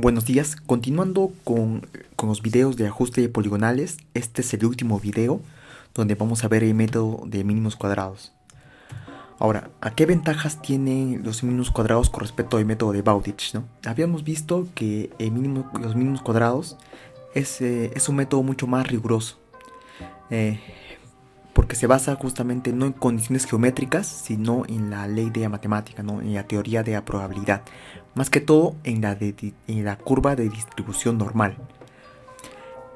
Buenos días, continuando con los videos de ajuste de poligonales, este es el último video donde vamos a ver el método de mínimos cuadrados. Ahora, ¿a qué ventajas tienen los mínimos cuadrados con respecto al método de Bowditch, ¿no? Habíamos visto que los mínimos cuadrados es un método mucho más riguroso, porque se basa justamente no en condiciones geométricas, sino en la ley de la matemática, ¿no? En la teoría de la probabilidad, más que todo en la curva de distribución normal.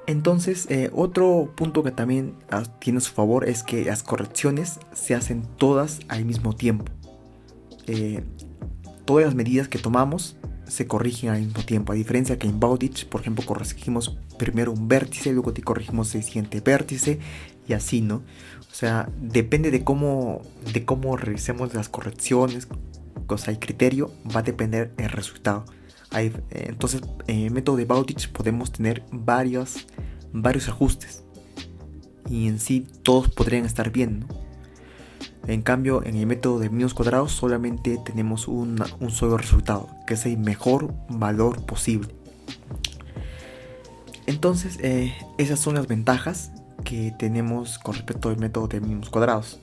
Entonces, otro punto que también tiene a su favor es que las correcciones se hacen todas al mismo tiempo. Todas las medidas que tomamos se corrigen al mismo tiempo, a diferencia que en Bowditch, por ejemplo, corregimos primero un vértice, luego te corregimos el siguiente vértice y así, ¿no? O sea, depende de cómo realicemos las correcciones, cosa y criterio, va a depender el resultado. Entonces, en el método de Bowditch podemos tener varios ajustes y en sí todos podrían estar bien, ¿no? En cambio, en el método de mínimos cuadrados solamente tenemos un solo resultado, que es el mejor valor posible. Entonces, esas son las ventajas que tenemos con respecto al método de mínimos cuadrados.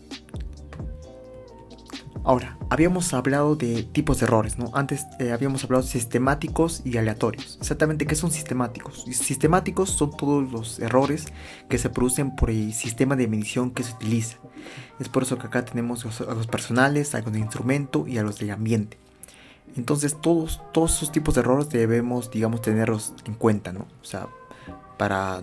Ahora, habíamos hablado de tipos de errores, ¿no? Antes habíamos hablado de sistemáticos y aleatorios. Exactamente, ¿qué son sistemáticos? Sistemáticos son todos los errores que se producen por el sistema de medición que se utiliza. Es por eso que acá tenemos a los personales, a los de instrumento y a los del ambiente. Entonces, todos esos tipos de errores debemos, digamos, tenerlos en cuenta, ¿no? O sea, para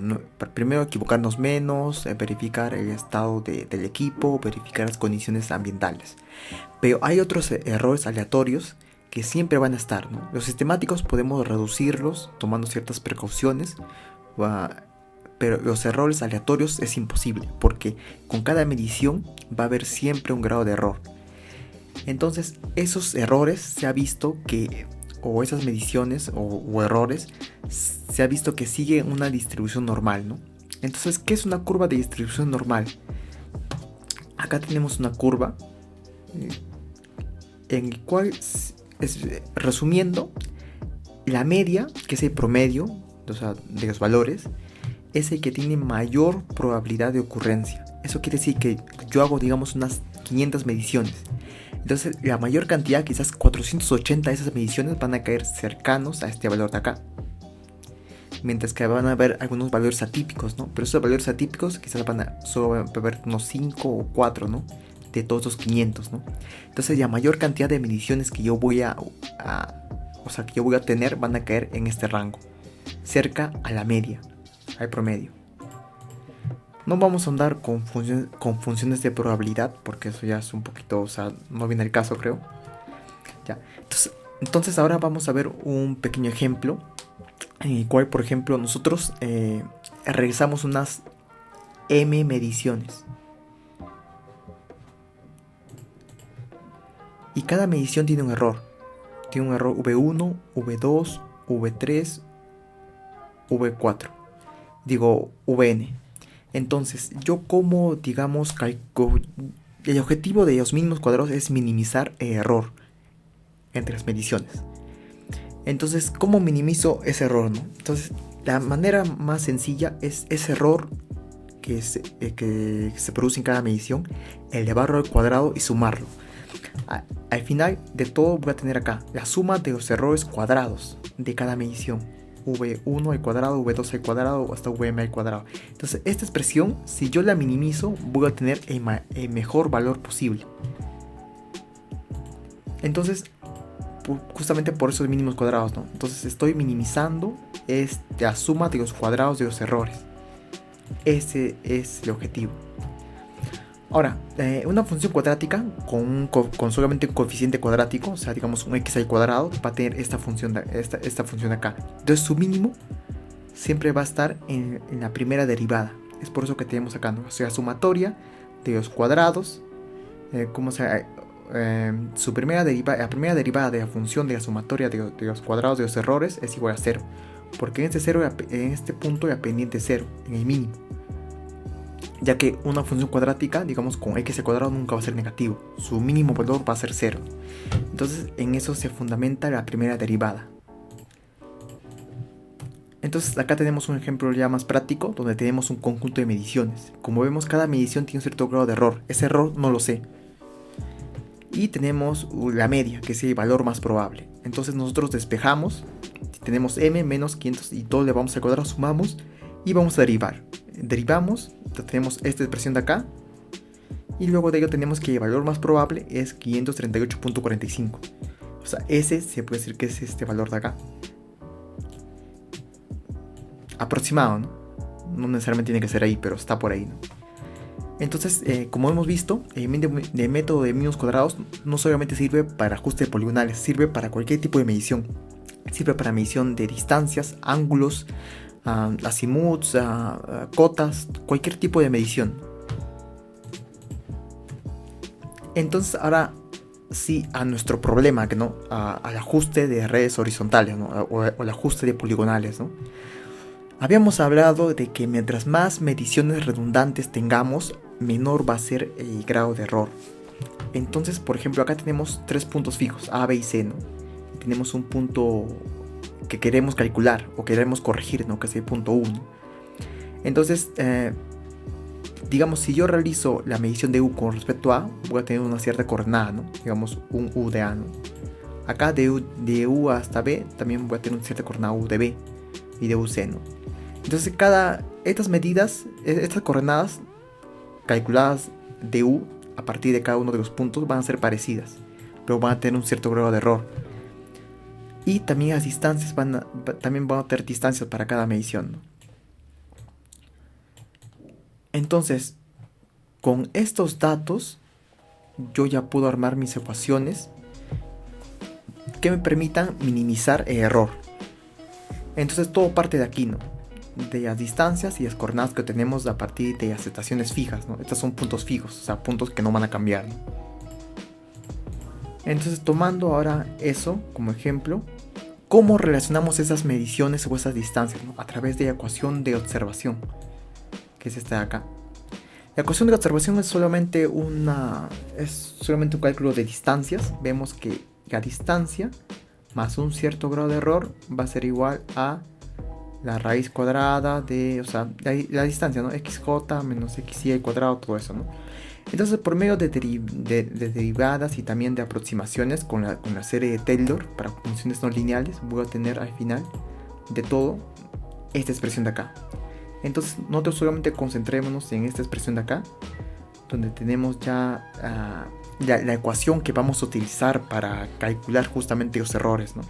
primero equivocarnos menos, verificar el estado del equipo, verificar las condiciones ambientales. Pero hay otros errores aleatorios que siempre van a estar, ¿no? Los sistemáticos podemos reducirlos tomando ciertas precauciones, pero los errores aleatorios es imposible, porque con cada medición va a haber siempre un grado de error. Entonces, esos errores se ha visto que, o esas mediciones o errores, se ha visto que siguen una distribución normal, ¿no? Entonces, ¿qué es una curva de distribución normal? Acá tenemos una curva en el cual, resumiendo, la media, que es el promedio, o sea, de los valores, es el que tiene mayor probabilidad de ocurrencia. Eso quiere decir que yo hago, digamos, unas 500 mediciones. Entonces, la mayor cantidad, quizás 480 de esas mediciones, van a caer cercanos a este valor de acá. Mientras que van a haber algunos valores atípicos, ¿no? Pero esos valores atípicos quizás solo van a haber unos 5 o 4, ¿no? De todos los 500, ¿no? Entonces, la mayor cantidad de mediciones que yo voy a tener van a caer en este rango, cerca a la media, al promedio. No vamos a andar con funciones de probabilidad, porque eso ya es un poquito, o sea, no viene el caso, creo. Ya. Entonces ahora vamos a ver un pequeño ejemplo en el cual, por ejemplo, nosotros realizamos unas M mediciones. Y cada medición tiene un error. Tiene un error V1, V2, V3, V4. Digo, Vn. Entonces, yo como, digamos, el objetivo de los mínimos cuadrados es minimizar el error entre las mediciones. Entonces, ¿cómo minimizo ese error, no? Entonces, la manera más sencilla es ese error que se produce en cada medición, elevarlo al cuadrado y sumarlo. Al final de todo voy a tener acá la suma de los errores cuadrados de cada medición. V1 al cuadrado, V2 al cuadrado, hasta Vm al cuadrado. Entonces, esta expresión, si yo la minimizo, voy a tener el mejor valor posible. Entonces, justamente por eso de mínimos cuadrados, ¿no? Entonces, estoy minimizando la suma de los cuadrados de los errores. Ese es el objetivo. Ahora, una función cuadrática con solamente un coeficiente cuadrático, o sea, digamos un x al cuadrado, va a tener esta función de acá. Entonces, su mínimo siempre va a estar en la primera derivada. Es por eso que tenemos acá, ¿no? O sea, sumatoria de los cuadrados, la primera derivada de la función de la sumatoria de los cuadrados de los errores es igual a 0. Porque en este punto la pendiente es 0, en el mínimo. Ya que una función cuadrática, digamos con x al cuadrado, nunca va a ser negativo. Su mínimo valor va a ser 0. Entonces, en eso se fundamenta la primera derivada. Entonces acá tenemos un ejemplo ya más práctico, donde tenemos un conjunto de mediciones. Como vemos, cada medición tiene un cierto grado de error. Ese error no lo sé. Y tenemos la media, que es el valor más probable. Entonces nosotros despejamos. Si tenemos m menos 500 y todo le vamos al cuadrado, sumamos y vamos a derivar. Derivamos, tenemos esta expresión de acá. Y luego de ello tenemos que el valor más probable es 538.45. O sea, ese se puede decir que es este valor de acá. Aproximado, ¿no? No necesariamente tiene que ser ahí, pero está por ahí, ¿no? Entonces, como hemos visto, el método de mínimos cuadrados no solamente sirve para ajuste de poligonales, sirve para cualquier tipo de medición. Sirve para medición de distancias, ángulos, azimuts, cotas, cualquier tipo de medición. Entonces, ahora sí a nuestro problema, ¿no? Al ajuste de redes horizontales, ¿no? o el ajuste de poligonales, ¿no? Habíamos hablado de que mientras más mediciones redundantes tengamos, menor va a ser el grado de error. Entonces, por ejemplo, acá tenemos 3 puntos fijos, A, B y C, ¿no? Y tenemos un punto que queremos calcular o queremos corregir, ¿no? Que es el punto 1. Entonces, digamos, si yo realizo la medición de U con respecto a A, voy a tener una cierta coordenada, ¿no? Digamos, un U de A, ¿no? Acá de U hasta B también voy a tener una cierta coordenada U de B y de UC, ¿no? Entonces estas medidas, estas coordenadas calculadas de U a partir de cada uno de los puntos van a ser parecidas, pero van a tener un cierto grado de error. Y también las distancias también van a tener distancias para cada medición, ¿no? Entonces, con estos datos, yo ya puedo armar mis ecuaciones que me permitan minimizar el error. Entonces todo parte de aquí, ¿no? De las distancias y las coordenadas que tenemos a partir de las estaciones fijas, ¿no? Estos son puntos fijos, o sea, puntos que no van a cambiar, ¿no? Entonces, tomando ahora eso como ejemplo, ¿cómo relacionamos esas mediciones o esas distancias, ¿no? A través de la ecuación de observación, que es esta de acá. La ecuación de observación es solamente un cálculo de distancias. Vemos que la distancia más un cierto grado de error va a ser igual a la raíz cuadrada de, o sea, la distancia, ¿no? XJ menos XY al cuadrado, todo eso, ¿no? Entonces, por medio de derivadas y también de aproximaciones con la serie de Taylor para funciones no lineales, voy a tener al final de todo esta expresión de acá. Entonces, nosotros solamente concentrémonos en esta expresión de acá, donde tenemos ya la ecuación que vamos a utilizar para calcular justamente los errores, ¿no?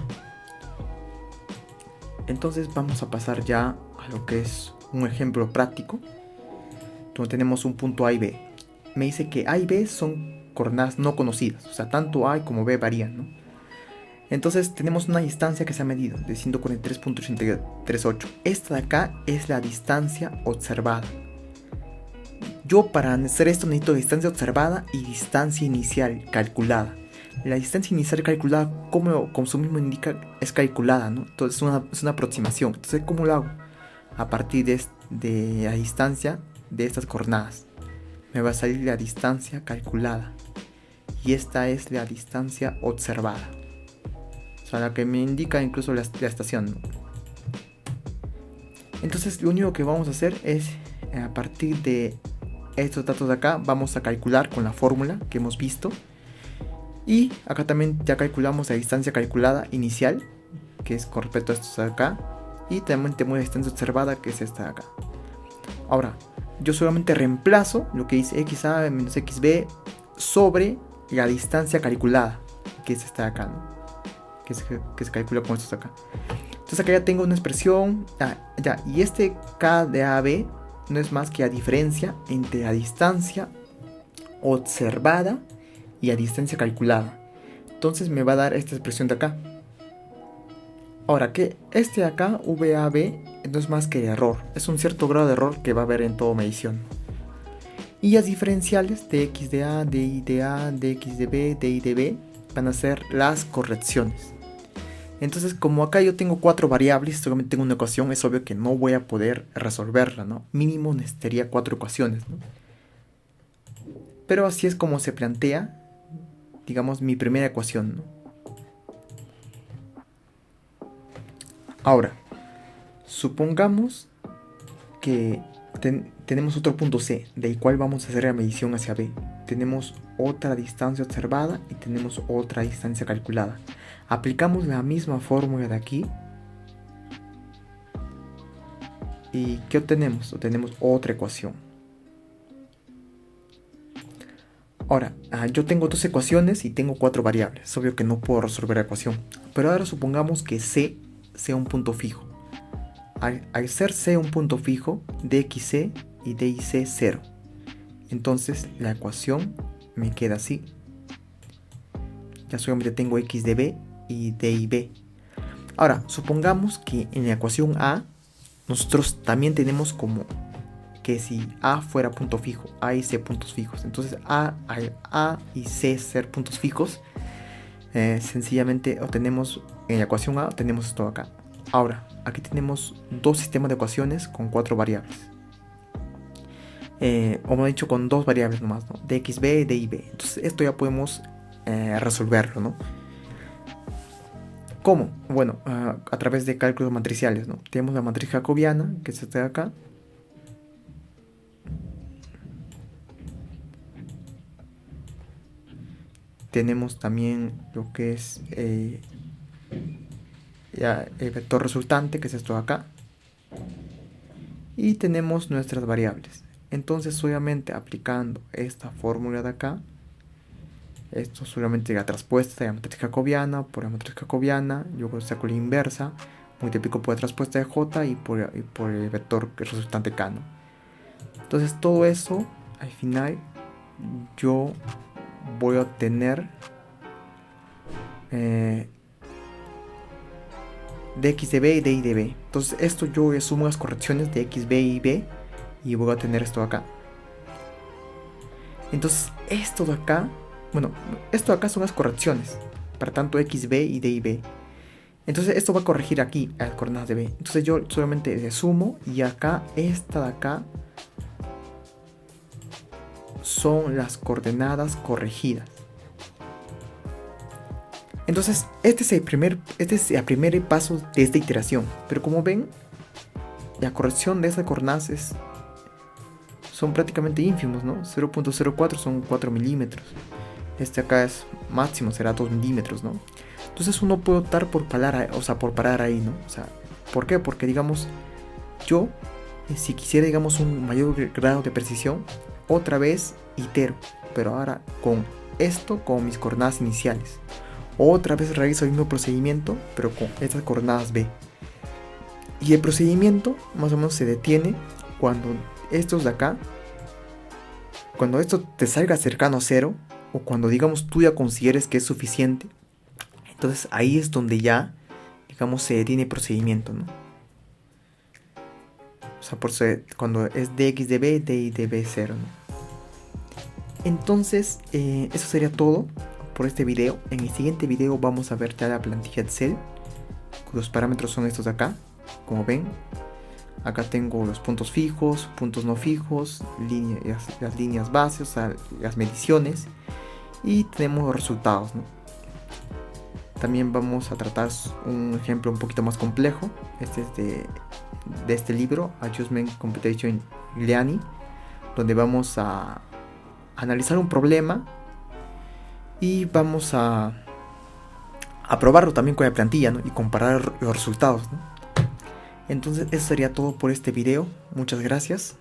Entonces vamos a pasar ya a lo que es un ejemplo práctico, donde tenemos un punto A y B. Me dice que A y B son coordenadas no conocidas, o sea, tanto A como B varían, ¿no? Entonces tenemos una distancia que se ha medido de 143.838. Esta de acá es la distancia observada. Yo para hacer esto necesito distancia observada y distancia inicial calculada. La distancia inicial calculada, como su mismo indica, es calculada, ¿no? Entonces es una aproximación. Entonces, ¿cómo lo hago? A partir de la distancia de estas coordenadas, me va a salir la distancia calculada. Y esta es la distancia observada. O sea, la que me indica incluso la estación, ¿no? Entonces, lo único que vamos a hacer es, a partir de estos datos de acá, vamos a calcular con la fórmula que hemos visto. Y acá también ya calculamos la distancia calculada inicial, que es con respecto a estos de acá. Y también tenemos la distancia observada, que es esta de acá. Ahora, yo solamente reemplazo lo que dice XA menos XB sobre la distancia calculada, que es esta de acá, ¿no? Que se calcula con estos de acá. Entonces acá ya tengo una expresión. Y este K de AB no es más que la diferencia entre la distancia observada y a distancia calculada. Entonces me va a dar esta expresión de acá. Ahora que este de acá, VAB, no es más que error. Es un cierto grado de error que va a haber en toda medición. Y las diferenciales de X de A, de Y de A, de X de B, de Y de B van a ser las correcciones. Entonces, como acá yo tengo 4 variables, solamente tengo una ecuación, es obvio que no voy a poder resolverla, ¿no? Mínimo necesitaría 4 ecuaciones, ¿no? Pero así es como se plantea, digamos, mi primera ecuación, ¿no? Ahora, Supongamos que tenemos otro punto C, del cual vamos a hacer la medición hacia B. Tenemos otra distancia observada y tenemos otra distancia calculada. Aplicamos la misma fórmula de aquí. ¿Y qué obtenemos? Obtenemos otra ecuación. Ahora, yo tengo dos ecuaciones y tengo 4 variables. Es obvio que no puedo resolver la ecuación. Pero ahora supongamos que C sea un punto fijo. Al ser C un punto fijo, dxc y dic 0. Entonces la ecuación me queda así. Ya solamente tengo x de b y dy b. Ahora, supongamos que en la ecuación A nosotros también tenemos como que si A fuera punto fijo, A y C puntos fijos. Entonces A y C ser puntos fijos, sencillamente obtenemos en la ecuación A, tenemos esto acá. Ahora, aquí tenemos dos sistemas de ecuaciones con 4 variables. O mejor dicho, con 2 variables nomás, ¿no? dxb y dib. Entonces esto ya podemos resolverlo, ¿no? ¿Cómo? Bueno, a través de cálculos matriciales, ¿no? Tenemos la matriz jacobiana, que es esta de acá. Tenemos también lo que es el vector resultante, que es esto de acá. Y tenemos nuestras variables. Entonces, obviamente, aplicando esta fórmula de acá, esto solamente la traspuesta de la matriz jacobiana por la matriz jacobiana, luego saco la inversa, multiplico por la traspuesta de J y por el vector resultante K, ¿no? Entonces, todo eso, al final, yo voy a obtener dx de b y dy de b. Entonces esto yo sumo las correcciones de x, b y b y voy a obtener esto de acá. Entonces esto de acá, bueno, esto de acá son las correcciones, para tanto x, b y dy b. Entonces esto va a corregir aquí a las coordenadas de b. Entonces yo solamente le sumo y acá, esta de acá son las coordenadas corregidas. Entonces este es el primer paso de esta iteración. Pero como ven, la corrección de estas coordenadas son prácticamente ínfimos, ¿no? 0.04 son 4 milímetros. Este acá es máximo, será 2 milímetros, ¿no? Entonces uno puede optar por parar ahí, ¿no? O sea, ¿por qué? Porque digamos, yo, si quisiera, digamos, un mayor grado de precisión, otra vez itero, pero ahora con esto como mis coordenadas iniciales. Otra vez realizo el mismo procedimiento, pero con estas coordenadas b. Y el procedimiento más o menos se detiene cuando estos de acá, cuando esto te salga cercano a 0, o cuando digamos tú ya consideres que es suficiente. Entonces ahí es donde ya, digamos, se detiene el procedimiento, ¿no? O sea, por eso cuando es dx de b, dy de b 0, ¿no? Entonces, eso sería todo por este video. En el siguiente video vamos a ver ya la plantilla Excel. Los parámetros son estos de acá, como ven. Acá tengo los puntos fijos, puntos no fijos, las líneas bases, o sea, las mediciones. Y tenemos los resultados, ¿no? También vamos a tratar un ejemplo un poquito más complejo. Este es de este libro, Adjustment Computation Learning, donde vamos a analizar un problema y vamos a probarlo también con la plantilla, ¿no? Y comparar los resultados, ¿no? Entonces eso sería todo por este video. Muchas gracias.